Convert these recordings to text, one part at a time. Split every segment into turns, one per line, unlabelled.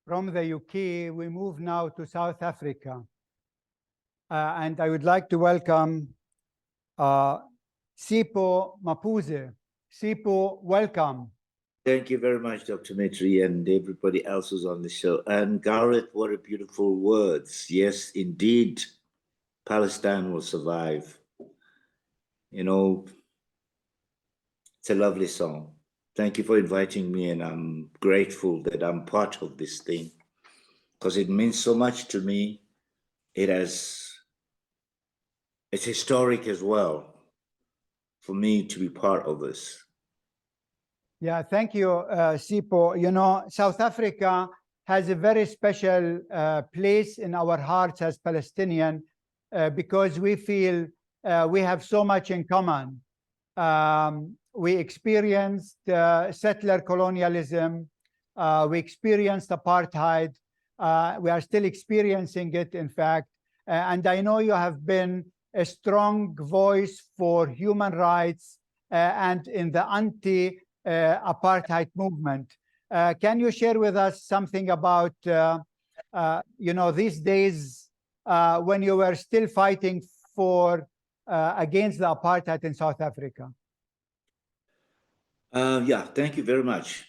from the UK, we move now to South Africa. And I would like to welcome Sipho Mabuse. Sipho, welcome.
Thank you very much, Dr. Mitri, and everybody else who's on the show. And Gareth, what a beautiful words. Yes, indeed, Palestine will survive. You know, it's a lovely song. Thank you for inviting me, and I'm grateful that I'm part of this thing because it means so much to me. It's historic as well for me to be part of this.
Yeah, thank you, Sipho. You know, South Africa has a very special place in our hearts as Palestinian because we feel we have so much in common. We experienced settler colonialism. We experienced apartheid. We are still experiencing it, in fact. And I know you have been a strong voice for human rights and in the anti-apartheid movement. Can you share with us something about, you know, these days when you were still fighting for against the apartheid in South Africa?
Yeah, thank you very much.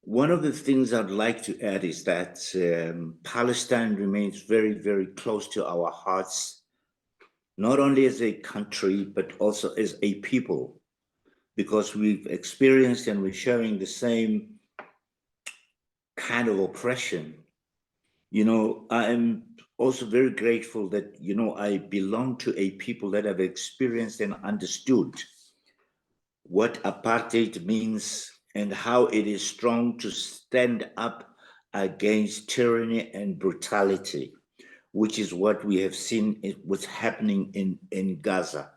One of the things I'd like to add is that Palestine remains very, very close to our hearts, not only as a country, but also as a people, because we've experienced and we're sharing the same kind of oppression. You know, I'm also very grateful that, you know, I belong to a people that have experienced and understood what apartheid means and how it is strong to stand up against tyranny and brutality, which is what we have seen what's happening in Gaza.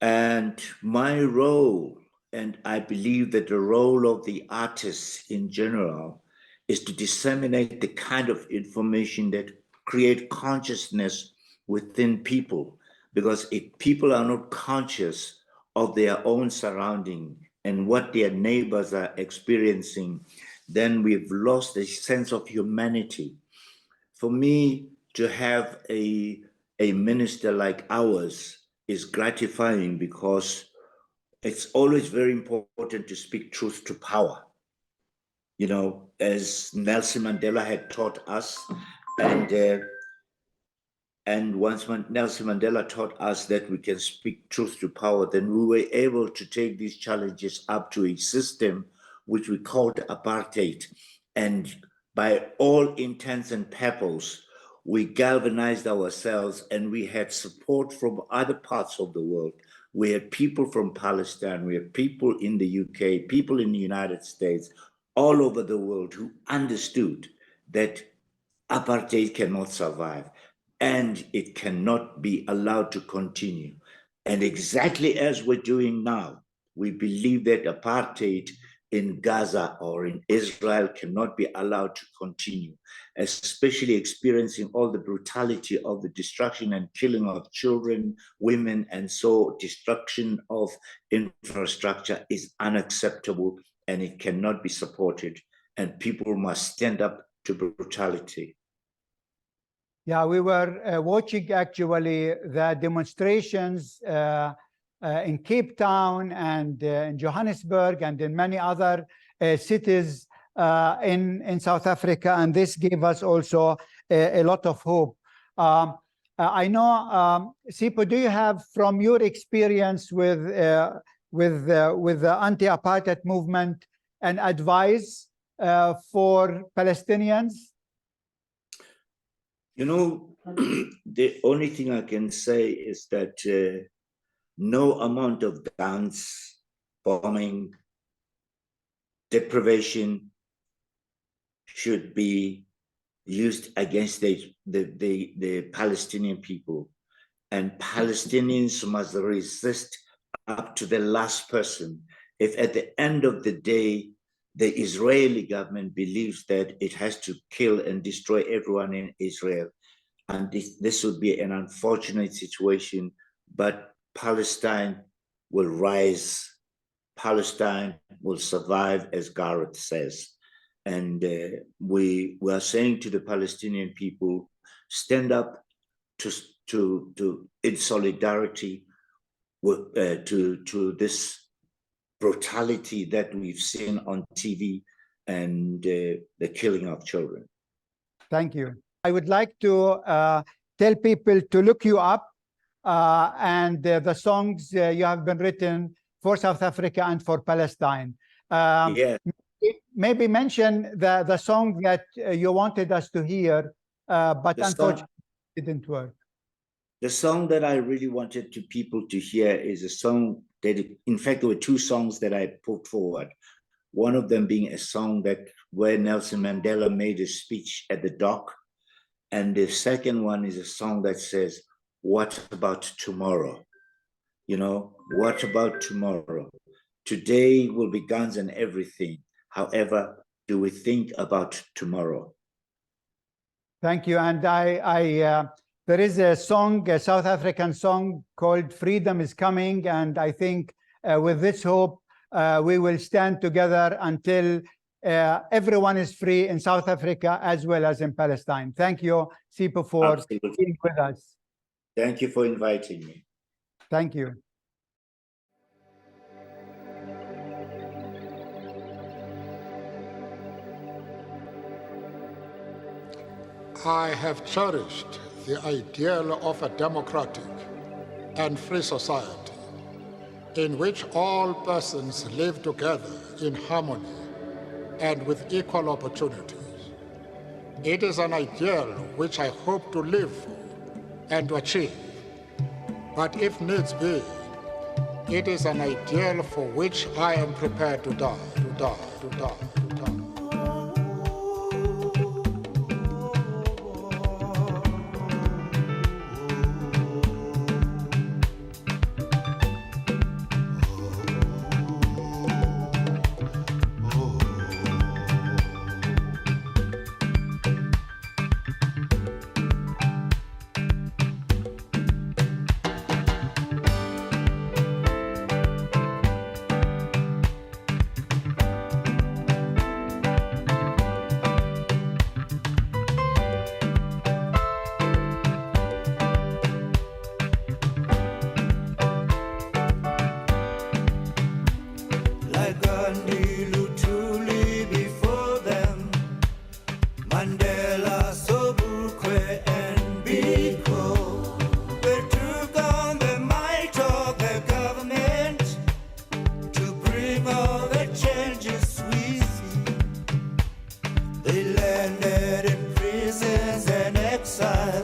And my role, and I believe that the role of the artists in general, is to disseminate the kind of information that create consciousness within people. Because if people are not conscious of their own surrounding and what their neighbors are experiencing, then we've lost a sense of humanity. For me, to have a minister like ours is gratifying because it's always very important to speak truth to power. You know, as Nelson Mandela had taught us, and once Nelson Mandela taught us that we can speak truth to power, then we were able to take these challenges up to a system which we called apartheid. And by all intents and purposes, we galvanized ourselves and we had support from other parts of the world. We had people from Palestine, we had people in the UK, people in the United States, all over the world who understood that apartheid cannot survive and it cannot be allowed to continue. And exactly as we're doing now, we believe that apartheid in Gaza or in Israel cannot be allowed to continue, especially experiencing all the brutality of the destruction and killing of children, women, and so destruction of infrastructure is unacceptable and it cannot be supported. And people must stand up to brutality.
Yeah, we were watching actually the demonstrations in Cape Town and in Johannesburg and in many other cities in South Africa, and this gave us also a lot of hope. I know, Sipho, do you have, from your experience with the anti-apartheid movement, an advice for Palestinians?
You know, the only thing I can say is that no amount of guns, bombing, deprivation should be used against the Palestinian people. And Palestinians must resist up to the last person. If at the end of the day, the Israeli government believes that it has to kill and destroy everyone in Israel, and this would be an unfortunate situation, but Palestine will rise. Palestine will survive, as Gareth says. And we are saying to the Palestinian people, stand up in solidarity to this brutality that we've seen on TV and the killing of children.
Thank you. I would like to tell people to look you up and the songs you have been written for South Africa and for Palestine.
Yeah.
Maybe mention the song that you wanted us to hear, but unfortunately it didn't work.
The song that I really wanted people to hear is a song that, in fact, there were two songs that I put forward. One of them being a song where Nelson Mandela made a speech at the dock. And the second one is a song that says, what about tomorrow? You know, what about tomorrow? Today will be guns and everything. However, do we think about tomorrow?
Thank you. And there is a song, a South African song called Freedom is Coming. And I think with this hope, we will stand together until everyone is free in South Africa as well as in Palestine. Thank you, Sipho, for being with us.
Thank you for inviting me.
Thank you.
I have cherished the ideal of a democratic and free society in which all persons live together in harmony and with equal opportunities. It is an ideal which I hope to live for and to achieve. But if needs be, it is an ideal for which I am prepared to die, to die, to die, to die.
They landed in prisons and exile.